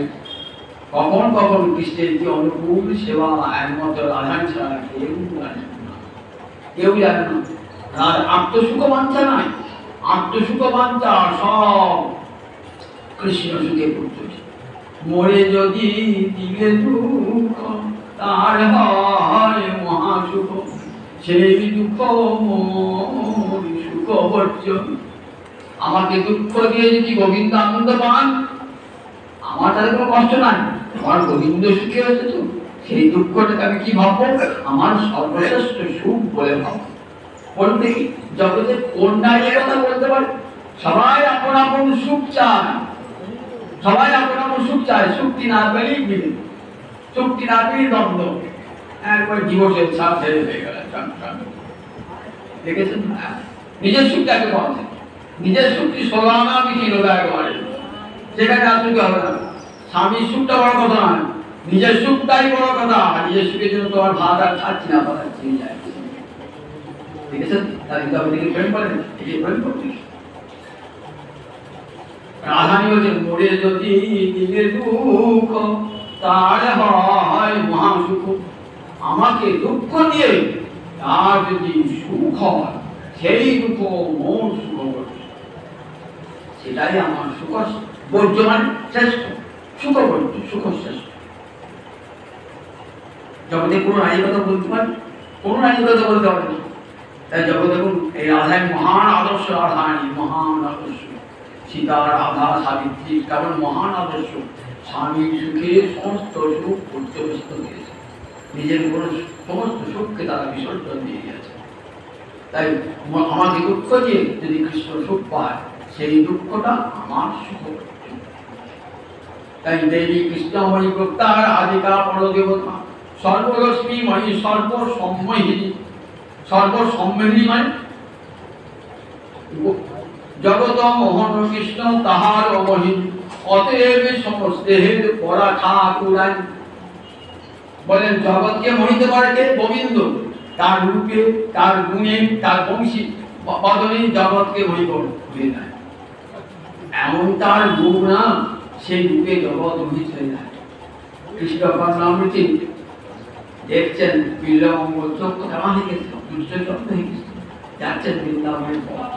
কখন কখন কৃষ্ণের যে অনুকূল সেবা একমাত্র রাধারানী ছাড়া কেউ জানে না, কেউ জানে না। আর আত্মসুখ বাঞ্ছা নাই, আত্মসুখ বাঞ্ছা সব কৃষ্ণ সুখে করতে। মরে যদি দিলে দুঃখ তার হয় মহাসুখ, সেই দুঃখ সুখ বর্জন। আমাকে দুঃখ দিয়ে যদি গোবিন্দ আনন্দ পান, আমার তাদের কোনো কষ্ট নাই। আমার গোবিন্দ সুখে হয়েছে, তো সেই দুঃখটাকে আমি কি ভাববো? আমার সর্বশ্রেষ্ঠ সুখ বলে ভাববো। বলুন দেখি জগতে কোন নারী কথা বলতে পারে? সবাই আপন আপন সুখ চায়, সবাই আপন আপন সুখ চায়। চুক্তি না পেলেই বিধি, চুক্তি না পেলেই দ্বন্দ্ব, একবার ডিভোর্সের ছাপ ছেড়ে হয়ে গেল। দেখেছেন নিজের সুখটাকে পাওয়া যায়, নিজের সুখটি সোলানা বিক্রি হলো একেবারে, সেখানে আসতে হবে না। স্বামীর সুখটা বড় কথা নয়, নিজের সুখটাই বড় কথা। নিজের সুখের জন্য তোমার ভাত আর খাচ্ছি না, পাঠাচ্ছি যায়। দেখেছেন তার হিসাবে থেকে প্রেম করেন, এই প্রেম করতে রাধানী বলছেন মরে যদি দিলে দুঃখ তাহলে হয় মহাসুখ। আমাকে দুঃখ দিয়ে তার যদি সুখ হয় সেই দুঃখ মন সুখ করবে, সেটাই আমার সুখ বর্জ্য মানে শ্রেষ্ঠ, সুখ বর্জ্য সুখ শ্রেষ্ঠ। জগতে কোনো রানীর কথা বলতে পারে, কোনো রানীর কথা বলতে পারে না। তাই জগৎ দেখুন এই রাধায় মহান আদর্শ, রাধারানী মহান আদর্শ, সীতা রাধা সাবিত্রী কেমন মহান আদর্শ। স্বামীর সুখে সমস্ত সুখ পর্যবেস্ত হয়েছে, নিজের কোনো সমস্ত সুখকে তারা বিসর্জন দিয়ে গেছে। তাই আমাকে দুঃখ দিয়ে যদি কৃষ্ণ সুখ পায় সেই দুঃখটা আমার সুখ। তাই দেবী কৃষ্ণময়ী প্রত্যার আদিকা পরদেবতা সর্বরশ্মি ময়ী সর্বসম্মোহিনী। সর্বসম্মেলনী মানে জগত মোহন কৃষ্ণ তাহার অমহিন, অতএব সমস্তের পরা ঠাকুরাই। বলেন জগৎকে মোহিত করে কে? গোবিন্দ। তার রূপে, তার গুণে, তার বংশী বদনে জগৎকে মোহিত হয়ে যায়। এমন তার রূপ না, সেই রূপে জগৎ মোহিত হয়ে যায়। কৃষ্ণ কর্ণামৃতি দেখছেন বিল্লমঙ্গল চক্র কেমন হয়ে গেছে, দুষ্ট চক্র হয়ে গেছে, যাচ্ছেন বৃন্দাবনের পথ,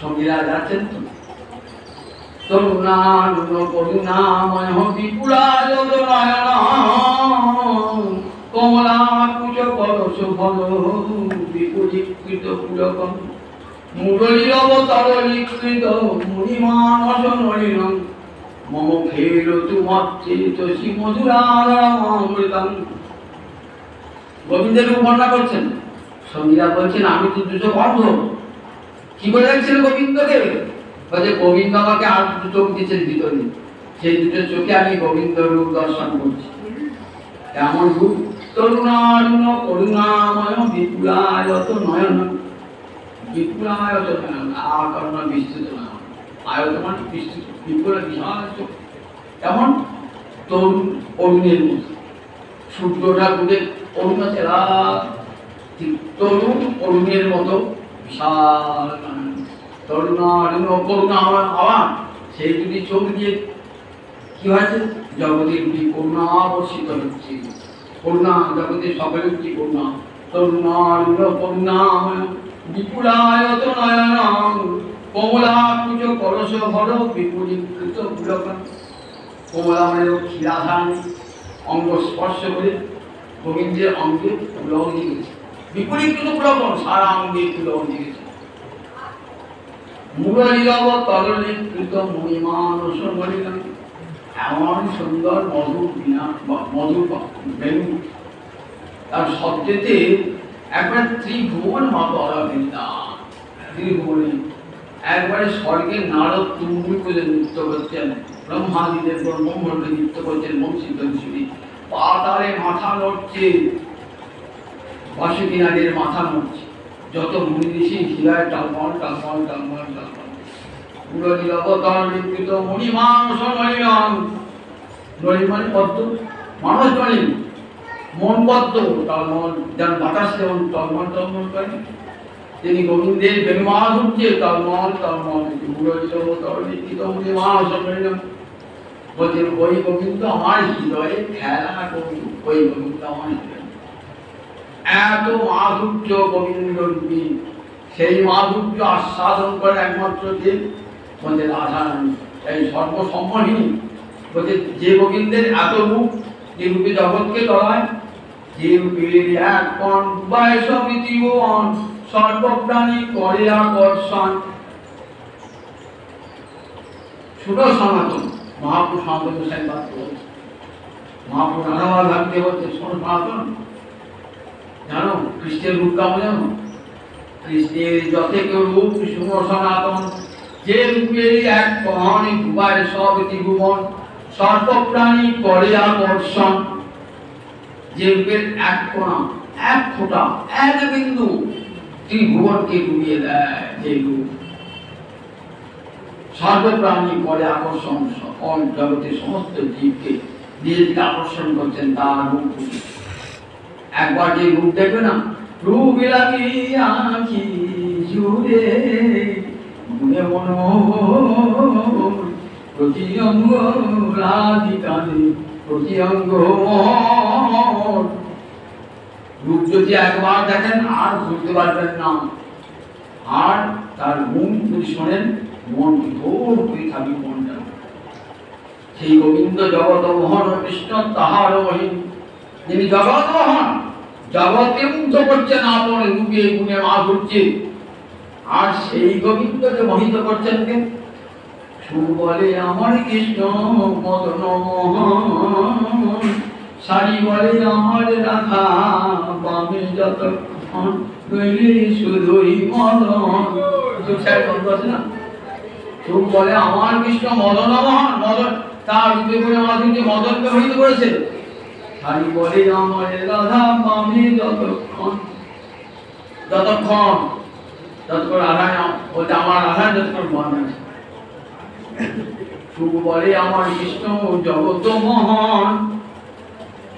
সঙ্গীরা যাচ্ছেন তো। তরুণারুণ করুণাময় বিপুলায় নয়ন, কমলা কুচ করস ভল বিপুলীকৃত পুলকম, মুরলীর অবতরলীকৃত মুনিমানস নলিনম, মম খেরতু মচ্চেতসি মধুরামৃতম। গোবিন্দের বর্ণনা করছেন, সঙ্গীরা বলছেন আমি তো দুটো বন্ধ। কি বলে রাখছেন গোবিন্দকে? বলছে গোবিন্দ আমাকে আর দুটো চোখ দিচ্ছেন ভিতরে, সেই দুটো চোখে আমি গোবিন্দ রূপ দর্শন করছি। এমন রূপ তরুণারুণ করুণাময় বিপুলায়ত নয়ন। বিপুলায়ত নয়ন, আকর্ণ বিস্তৃত নয়ন, আয়ত মানে বিস্তৃত, বিপুল বিশাল চোখ। এমন তরুণ অরুণের মতো, সূর্যটা ঘুরে অরুণ আছে, তরুণ অরুণের মতো বিশাল তরুণারুণ করুণা আবার সেই যদি চোখ দিয়ে কি হয়েছে, জগতের রূপী করুণা বর্ষিত হচ্ছে। করুণা জগতের সকলের রূপী করুণা। তরুণারুণ করুণাময় বিপুলায়ত নয়ন, কমলা কুচ করস ভর বিপুলীকৃত পুলকম। কমলা মানে ক্ষীরাধারী, অঙ্গ স্পর্শ করে গোবিন্দের অঙ্গে পুলক দিয়ে গেছে, বিপুলীকৃত পুলকম, সারা অঙ্গে পুলক দিয়ে গেছে। মুরলীরব তরলীকৃত মহিমানস নলিনম। এমন সুন্দর মধুর বিনা মধুর বেণু, তার শব্দেতে একবার ত্রিভুবন মতো অরবিন্দা। ত্রিভুবনে একবারে স্বর্গের নারদ তুমুল করে নৃত্য করছেন, ব্রহ্মাদিদেব ব্রহ্মকে নৃত্য করছেন, বংশীধ্বনি পাতালে মাথা নড়ছে, বাসুকিনাদের মাথা নড়ছে, যত মুনি ঋষি ঘিরায় টলমল টলমল টলমল টলমল। মুরলীর অবতরলীকৃত মণিমানস নলিনম। নলিন মানে পদ্ম, মানস নলিন, মন পদ্ম টলমল, যেন বাতাস যেমন টলমল টলমল করে, তিনি গোবিন্দের বেণুমাধুর্যে টলমল টলমল। মুরলীর অবতরলীকৃত মণিমানস নলিনম। বলছেন ওই গোবিন্দ আমার হৃদয়ে খেলা করুন, ওই গোবিন্দ আমার হৃদয়ে। এত মাধুর্য গোবিন্দ রূপী, সেই মাধুর্য আস্বাদন করে একমাত্র যে বলছে রাধারানী, এই সর্বসম্মোহিনী। বলছে যে গোবিন্দের এত রূপ, যে রূপে জগৎকে চলায়, যে রূপের এক কণ ডুবায় সব ত্রিভুবন, সর্বপ্রাণী করে আকর্ষণ। শুধু সনাতন মহাপুরুষ সনাতন গোসাই বাদ বলছে, মহাপুরুষ রাধাবাদ ভাবতে বলছে শোনো সনাতন, জানো কৃষ্ণের রূপ কেমন জানো? কৃষ্ণের যথেক রূপ শুনো সনাতন, যে রূপের এক কণ ডুবায় সব ত্রিভুবন, সর্বপ্রাণী করে আকর্ষণ। যে রূপের এক কণা, এক ফোঁটা, এক বিন্দু ত্রিভুবনকে ডুবিয়ে দেয়, যে রূপ সর্বপ্রাণী করে আকর্ষণ, সকল জগতের সমস্ত জীবকে নিজের দিকে আকর্ষণ করছেন তার রূপ। একবার যে রূপ দেখবে না, রূপ লাগি আঁখি জুড়ে মনে মন প্রতি অঙ্গ রাধিকানে প্রতি অঙ্গ মোহন। রূপ যদি একবার দেখেন আর বুঝতে পারবেন না, আর তার মুখ যদি শোনেন মন ঘোর হয়ে থাকবে মনটা। সেই গোবিন্দ জগৎ মোহন কৃষ্ণ তাহার মহিম, যিনি জগৎ মোহন, জগৎকে মুগ্ধ করছেন আপন রূপে গুণে মাধুর্যে। আর সেই গোবিন্দকে মোহিত করছেন কে? সুর বলে আমার কৃষ্ণ মদন মোহন, সারি বলে আমার রাধা, বামে যতক্ষণ রইলে শুধুই মদন। সুর বলে আমার কৃষ্ণ মদন মোহন, মদন তার রূপে গুণে মাধুর্যে মদনকে মোহিত করেছে। সারি বলে আমার রাধা, বামে যতক্ষণ, যতক্ষণ যতক্ষণ আধার বলতে আমার আধার যতক্ষণ মন আছে। সুখ বলে আমার কৃষ্ণ জগৎ মোহন,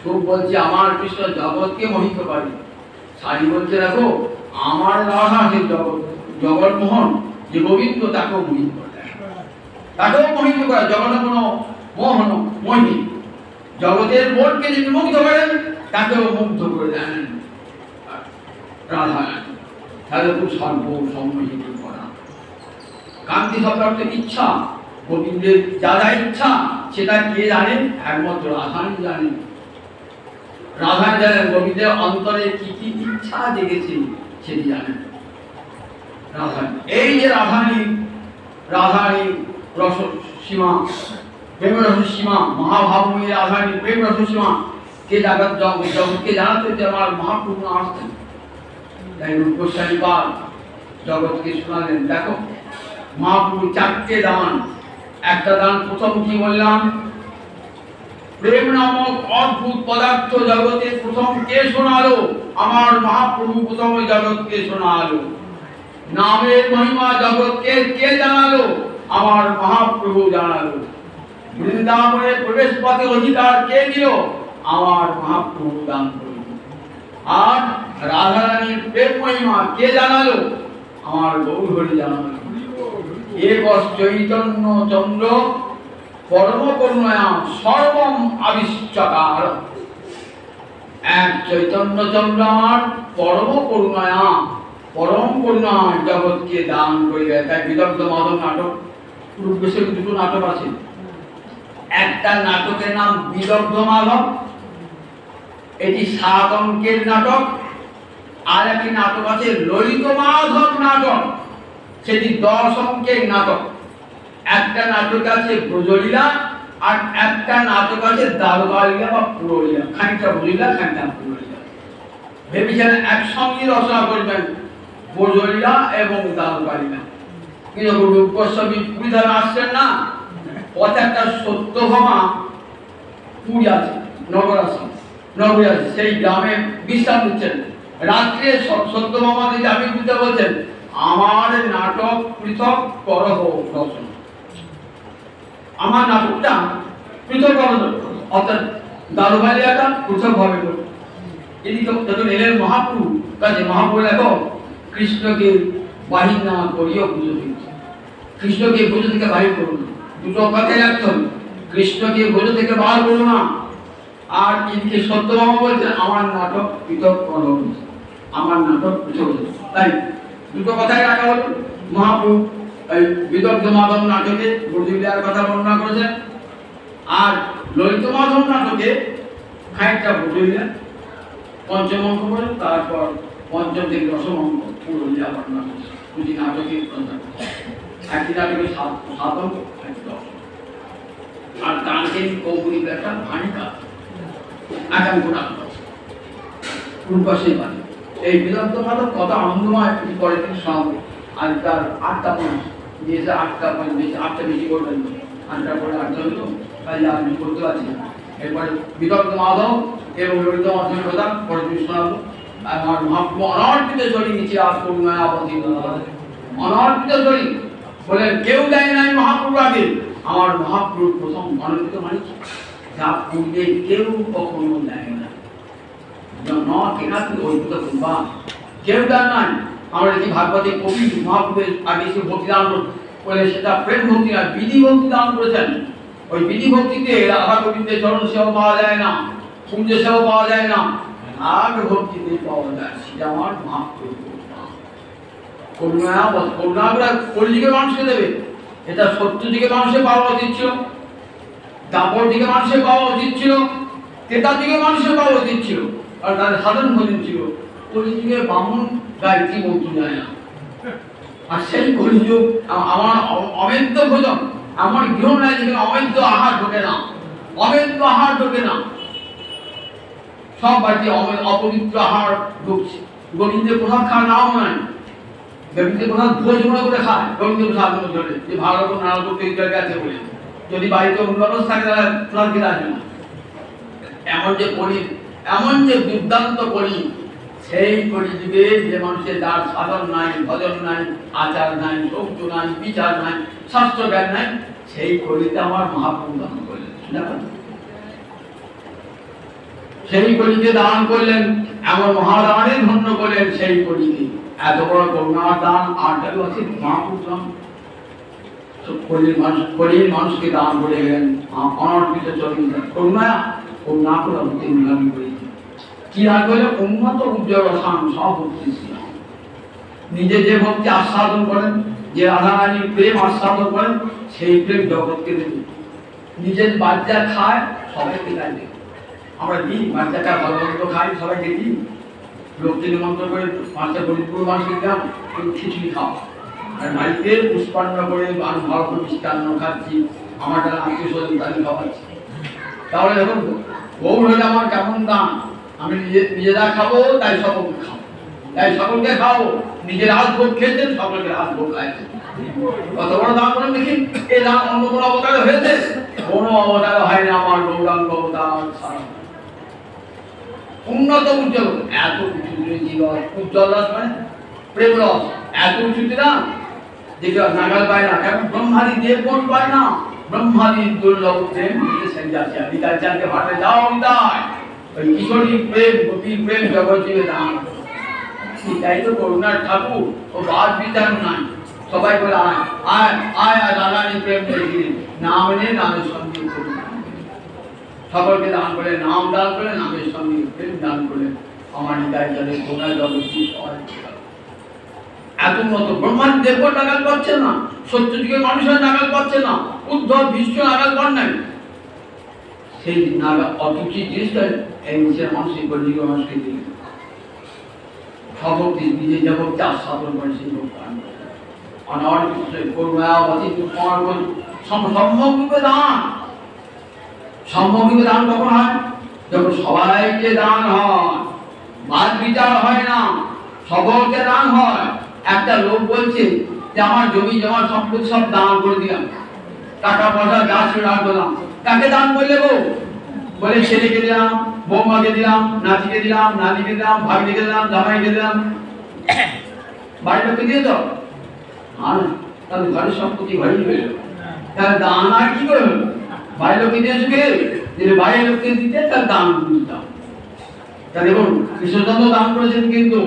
সুখ বলছে আমার কৃষ্ণ জগৎকে মোহিত করে। সারি বলছে দেখো আমার রাধা যে জগৎ মোহন, যে গোবিন্দ তাকেও মোহিত করে, তাকেও মোহিত করে। জগৎ কোনো মোহন মোহিনী, জগতের মনকে যিনি মুগ্ধ করেন তাকেও মুগ্ধ করে দেন রাধা। তাহলে খুব স্বল্প সম্মোহিত করা। কান্তি শব্দ অর্থ ইচ্ছা। গোবিন্দের যা যা ইচ্ছা সেটা কে জানেন? একমাত্র রাধাই জানেন। রাধাই জানেন গোবিন্দের অন্তরে কি কি ইচ্ছা জেগেছে সেটি জানেন রাধা। এই যে রাধারী রস সীমা, প্রেম রস সীমা, মহাভাবময়ী রাধারী প্রেম রস সীমা কে জগৎকে জানাতে যে আমার মহাপ্রভু আসতেন। তাই রূপ গোস্বামী পাল জগৎকে শোনালেন, দেখো মহাপ্রভু চারটে দান। একটা দান প্রথম কি বললাম? প্রেম নামক অদ্ভুত পদার্থ জগতে প্রথম কে শোনালো? আমার মহাপ্রভু প্রথম জগৎকে শোনালো। নামের মহিমা জগৎকে কে জানালো? আমার মহাপ্রভু জানালো। বৃন্দাবনের প্রবেশ পথে অধিকার কে দিল? আমার মহাপ্রভু দান করল। আর রাধারানীর প্রেম মহিমা কে জানালো? আমার গৌরহরি জানালো। এক চৈতন্য চন্দ্র পরম করুণায়া সর্বম আবিষ্কার। এক চৈতন্য চন্দ্র আমার পরম করুণায়া, পরম করুণায় জগৎকে দান করিবে। তাই বিদগ্ধ মাধব নাটক, রূপবেশের দুটো নাটক আছে। একটা নাটকের নাম বিদগ্ধ মাধব, এটি 7 অঙ্কের নাটক। আর একটি নাটক আছে ললিত মাধব নাটক, সেটি 10 অঙ্কের নাটক। একটা নাটক আছে ব্রজলীলা, আর একটা নাটক আছে দারুকালীলা বা পুরলীলা। খানিকটা ব্রজলীলা, খানিকটা পুরলীলা। ভেবেছিলেন একসঙ্গে রচনা করবেন ব্রজলীলা এবং দারুকালীলা, কিন্তু রূপ গোস্বামী পুরী ধামে আসছেন না, পথে একটা সত্যভামা পুরী আছে, নগরে আছে, সেই গ্রামে বিশ্রাম দিচ্ছেন। রাত্রে সত্যভামা দিদি আমি বুঝতে বলছেন, আমার নাটক পৃথক করহ রচনা, আমার নাটকটা পৃথক করহ, অর্থাৎ দারুকালীলাটা পৃথক ভাবে করো। এদিকে যখন এলেন মহাপ্রভু কাছে, মহাপ্রভু দেখো কৃষ্ণকে বাহির না করিও পুজো দিচ্ছে। কৃষ্ণকে পুজো থেকে বাহির করুন, দুটো কথাই রাখতে হবে। কৃষ্ণকে পুজো থেকে বার করো না। আর এদিকে সত্যভামা বলছেন আমার নাটক পৃথক করো, আমার নাটক পৃথক। তাই দুটো কথাই রাখা হলো। মহাপ্রভু এই বিদগ্ধ মাধব নাটকে ব্রজলীলার কথা বর্ণনা করেছেন, আর ললিত মাধব নাটকে খানিকটা ব্রজলীলা, পঞ্চম অঙ্ক করে, তারপর পঞ্চম থেকে দশম অঙ্ক পুরলীলা বর্ণনা করেছে। দুটি নাটকে একটি নাটকে 7 অঙ্ক, একটি 10 অঙ্ক। আর তানকেন কৌপুরীর একটা ভাণিকা 8 অঙ্ক নাটক আছে। পূর্বাসী মানে এই বিদগ্ধ মাধব কত আনন্দময় করে তিনি শোনাবে। আর তার 8টা পয়েন্ট দিয়েছে, 8টা পয়েন্ট দিয়েছে, 8টা বেশি করবেন, 8টা করে 8টা হলো, তাই আপনি করতে পারছি না। এরপরে বিদগ্ধ মাধব এবং ললিত মাধবের কথা পরে তুমি শোনাবো। আমার মহাপ্রভু অনর্পিত জড়ি নিচে আর করুণায় অবতীর্ণ, অনর্পিত জড়ি বলেন কেউ দেয় নাই মহাপ্রভু আগে। আমার মহাপ্রভু প্রথম অনর্পিত মানে যা পূর্বে কেউ কখনো দেয় না, কেউ দেন নাই। আমরা দেখি ভাগবতে কবি মহাপ্রভুর আগে এসে ভক্তিদান বলে সেটা প্রেম ভক্তি না, বিধি ভক্তি দান করেছেন। ওই বিধি ভক্তিতে রাধা গোবিন্দের চরণ সেবা পাওয়া যায় না, কুঞ্জ সেবা পাওয়া যায় না, রাগ ভক্তিতে পাওয়া যায়। সেটা আমার মহাপ্রভু করুণা, করুণা কলিযুগের মানুষকে দেবে। এটা সত্য দিকে মানুষের পাওয়া উচিত ছিল, দাপর দিকে মানুষের পাওয়া উচিত ছিল, ক্রেতার দিকে মানুষের পাওয়া উচিত ছিল, আর তাদের সাধন ভজন ছিল। কলিযুগে বামন গায়ত্রী মন্ত্র যায় না। আর সেই কলিযুগ আমার অমেদ্য ভোজন, আমার গৃহ নাই যেখানে অমেদ্য আহার ঢোকে না, অমেদ্য আহার ঢোকে না, সব বাড়িতে অপবিত্র আহার ঢুকছে। গোবিন্দের প্রসাদ খাওয়ার নাও নাই, গোবিন্দের প্রসাদ ভোজ মনে করে খায়, গোবিন্দের প্রসাদ মনে করে যে ভালো রকম নানা রকম তৈরি আছে বলে। যদি বাড়িতে অন্য মানুষ থাকে তাহলে প্রসাদ খেতে আসবে না। এমন যে করি, এমন যে দুর্দান্ত করি, সেই কলিযুগে যে মানুষের যার সাধন নাই, ভজন নাই, আচার নাই, সৌচ নাই, বিচার নাই, শাস্ত্র জ্ঞান নাই, সেই কলিতে আমার মহাপ্রভু দান করলেন। সেই কলিকে দান করলেন, এমন মহাদানে ধন্য করলেন সেই কলিকে। এত বড় করুণার দান আর কেউ আছে? মহাপ্রভু কলির মানুষকে দান করে গেলেন অনর্পিত চরিত করুণা। করুণা করে অবতীর্ণ করেছে কি দান করলে? উন্নত উজ্জ্বল শান সভক্তি। নিজে যে ভক্তি আস্বাদন করেন, যে রাধারানীর প্রেম আস্বাদন করেন, সেই প্রেম জগৎকে দেবে। নিজের বাচ্চা খায়, সবাইকে গায়ে দেবে। আমরা দিই বাচ্চাটা ভালো মন্দ খাই, সবাইকে দিই। লোককে নিমন্ত্রণ করে 5টা গরিব মানুষকে দিলাম, খিচুড়ি খাও। আর বাড়িতে পুষ্পান্ন করে ভালো করে মিষ্টান্ন খাচ্ছি, আমার যারা আত্মীয় স্বজন তাদের খাওয়াচ্ছি। তাহলে দেখুন গৌর হলে আমার কেমন দান। আমি নিজেরা খাবো, তাই সকলকে খাবো, তাই সকলকে খাবো। নিজের হাত ভোগ খেয়েছেন, সকলকে হাত ভোগ খাইছেন। কত বড় দান করেন দেখি। এই দান অন্য কোনো অবতারে হয়েছে? কোনো অবতারে হয় না আমার গৌরাঙ্গ অবতার ছাড়া। উন্নত উজ্জ্বল, এত উঁচু জীবন উজ্জ্বল রস মানে প্রেম রস, এত উঁচুতে না দেখে নাগাল পায় না। এখন ব্রহ্মাদি দেব কোন পায় না, ব্রহ্মাদি দুর্লভ প্রেম নিতাচার্যকে ভাটে যাও নিতাই। ওই কিশোরী প্রেম, গোপী প্রেম জগৎ জীবে দান। তাই তো করুণার ঠাকুর, ও বাদ বিচার নাই। সবাই বলে আয় আয় আয় আয় রাধারানী প্রেম দেখি, নাম এনে নামের সঙ্গে সকলকে দান করে, নাম দান করে, নামের সঙ্গে প্রেম দান করে আমার নিতাই যাদের করুণা জগৎ এত মত ব্রহ্মাণ্ড দেব নাগাল পাচ্ছে না, সত্য যুগের মানুষের নাগাল পাচ্ছে না, উদ্ধব বিশ্ব নাগাল পান নাই। সেই নাগাল অতুচি জিনিসটা এই নিচের মানুষের কলিযুগের মানুষকে দিল। সভক্তি নিজে জগৎকে আস্বাদন করে সেই ভগবান অনর্পিত করুণাবতী সম্মুখে দান। সম্মুখে দান কখন হয়? যখন সবাইকে দান হয়, বাদ বিচার হয় না, সকলকে দান হয়। একটা লোক বলছে যে আমার জমি জমা সম্পত্তি সব দান করে দিলাম, টাকা পয়সা যা ছিল দান করলাম। কাকে দান করলে গো? বলে ছেলেকে দিলাম, বৌমাকে দিলাম, নাতিকে দিলাম, নাতিকে দিলাম, ভাগ্নিকে দিলাম, জামাইকে দিলাম। বাড়ির লোককে দিয়ে দাও। আর তাহলে ঘরের সম্পত্তি ঘরেই হয়ে গেল। তাহলে দান আর কি করে হলো? বাড়ির লোককে দিয়েছো কে? যদি বাইরের লোককে দিতে তার দান দিতাম। তা দেখুন কৃষ্ণচন্দ্র দান করেছেন, কিন্তু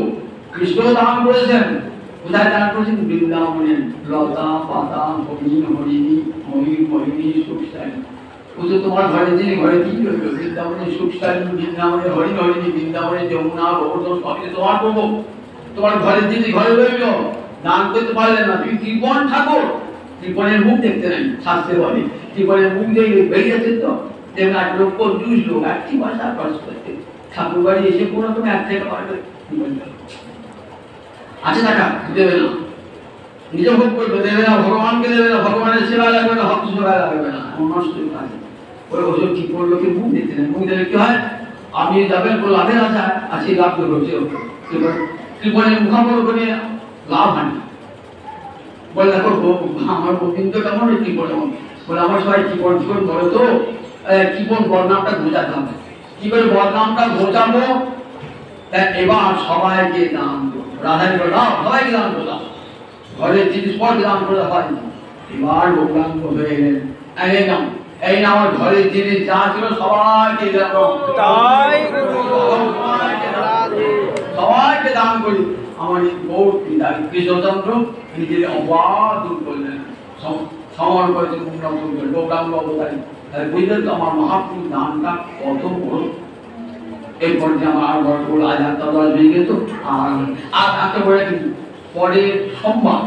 কৃষ্ণ দান করেছেন কোথায়? দান করেছেন বৃন্দাবনের লতা পাতা, হরিণ হরিণী, ময়ূর মহিনী, সুখশালী। ও তো তোমার ঘরে যিনি ঘরে কি করবে? বৃন্দাবনের সুখশালী, বৃন্দাবনের হরিণ হরিণী, বৃন্দাবনের যমুনা গোবর্ধন সবই তোমার করবো। তোমার ঘরের যিনি ঘরে রইল, দান করতে পারলেন না। তুমি কৃপণ ঠাকুর, কৃপণের মুখ দেখতে নাই, শাস্ত্রে বলে কৃপণের মুখ দেখে বেরিয়ে যাচ্ছে। তো যেমন 8 লক্ষ 20 লোক একটি ভাষা খরচ করতে ঠাকুর বাড়ি এসে কোনো রকম 1 টাকা পাবে আছে, টাকা দেবে না, নিজে ভোগ করবে, দেবে না, ভগবানকে দেবে না, ভগবানের সেবা লাগবে না, ভক্ত সেবা লাগবে না। নষ্ট কাজে ওই ওষুধ কি করলো? লোকের মুখ দেখতে নেই। মুখ দেখলে কি হয়? আপনি যাবেন কোনো লাভের আশা আছে, লাভ করছে কৃপণের মুখামুখি করে লাভ হয় না। বলে দেখো আমার গোবিন্দ কেমন, কৃপণ কেমন? বলে আমার সবাই কৃপণ কৃপণ বলো তো, কৃপণ বদনামটা ঘোচাতে হবে। কি করে বদনামটা ঘোচাবো? এবার সবাইকে দান করো। রাধানী বলে দাও, সবাইকে দান করে দাও। ঘরের জিনিসপত্র দান করে হয়। এবার গৌরাঙ্গ হয়ে গেলেন, এই না আমার ঘরের জিনিস যা ছিল সবাইকে সবাইকে দান করি। আমার গৌর কৃষ্ণচন্দ্র নিজের অবাধ দূর করলেন। সমর করেছেন উন্নত গৌরাঙ্গ অবতারী। তাহলে বুঝলেন তো আমার মহাপ্রভুর দানটা কত বড়। এরপর যে আমার আর গল্পগুলো আজ 8টা 10 বেজে গেল। আর একটা বলে কিন্তু পরের সোমবার,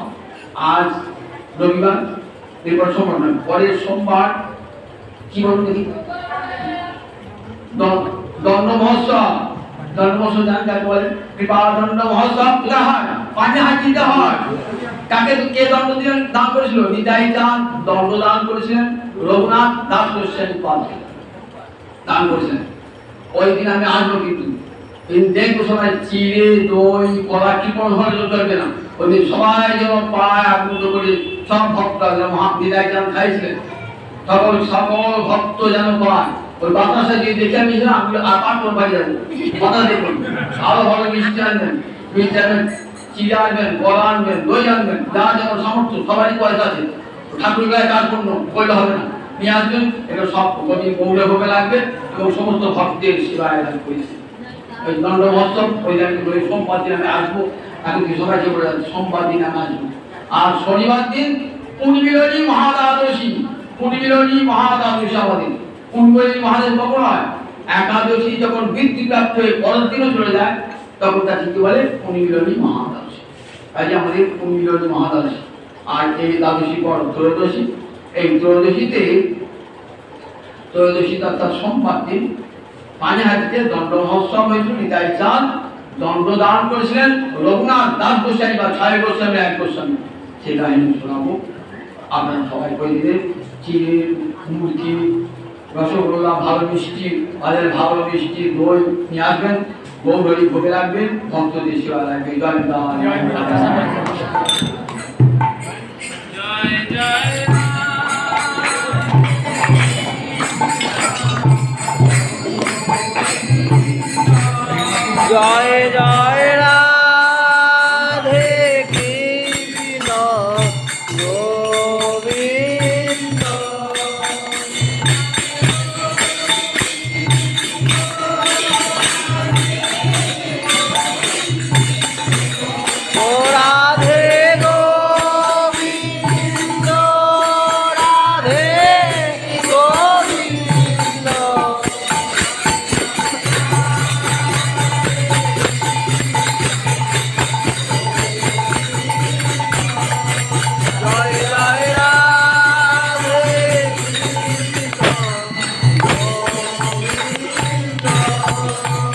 আজ রবিবার, এরপর সোমবার নয়, পরের সোমবার কি বলুন দেখি, দণ্ড মহোৎসব। দণ্ড মহোৎসব জানেন কাকে বলে? কৃপা দণ্ড মহোৎসব কোথায় হয়? পানিহাটিতে হয়। কাকে কে দণ্ড দিলেন, দান করেছিল? নিতাই চাঁদ দণ্ড দান করেছিলেন, রঘুনাথ দাস গোস্বামী পাল দান করেছিলেন। ওই দিন আমি আসবো কিন্তু দেখবো সবাই চিড়ে দই কলা কি কোনো ধরনের চলবে না। ওই দিন সবাই যেন পায় আগুন করে সব ভক্তরা যেন নিতাই চাঁদ খাইছিলেন, সকল ভক্ত যেন পায়। ওই বাতাসে যে দেখে আমি আপার করে বাড়ি যাবো, বাতাস দেখুন আরো ভালো মিষ্টি আনবেন, চিড়ে আনবেন, কলা আনবেন, দই আনবেন, যা যেমন সামর্থ্য সবারই পয়সা আছে। ঠাকুর গায়ে কাজ করুন করলে হবে না, নিয়ে আসবেন। এটা সব কবি গৌড়ে ভোগে লাগবে এবং সমস্ত ভক্তের সেবায় আয়োজন করেছে। ওই দণ্ড মহোৎসব ওই দিন সোমবার দিন আমি আসবো। এখন কি সবাই চলে যাচ্ছে, সোমবার দিন আমি আসবো। আর শনিবার দিন পুণ্যমিলনী মহাদ্বাদশী। পুণ্যমিলনী মহাদ্বাদশী আমাদের পুণ্যমিলনী মহাদেব কখন হয়? একাদশী যখন বৃদ্ধিপ্রাপ্ত হয়ে পরের দিনও চলে যায় তখন তাকে কি বলে? পুণ্যমিলনী মহাদ্বাদশী। তাই আমাদের পুণ্যমিলনী মহাদ্বাদশী। আর এই দ্বাদশী পর ত্রয়োদশী। এই ত্রয়োদশীতে অর্থাৎ সোমবার দিন পানিহাটিতে দণ্ড মহোৎসব হয়েছিল। নিতাই চাঁদ দণ্ড দান করেছিলেন, রঘুনাথ দাস গোস্বামী বা ছয় গোস্বামী এক গোস্বামী। সেই কাহিনী শোনাবো। আপনারা সবাই করে দিলেন চিড়ে মুরগি রসগোল্লা ভালো মিষ্টি, বাজারে ভালো মিষ্টি দই নিয়ে আসবেন। গৌরী ভোগে রাখবেন, ভক্তদের সেবা রাখবেন। জয় জয় জয় জয় রাধে কৃষ্ণ গোবিন্দ। ও রাধে গোবিন্দ, রাধে গোবিন্দ। Oh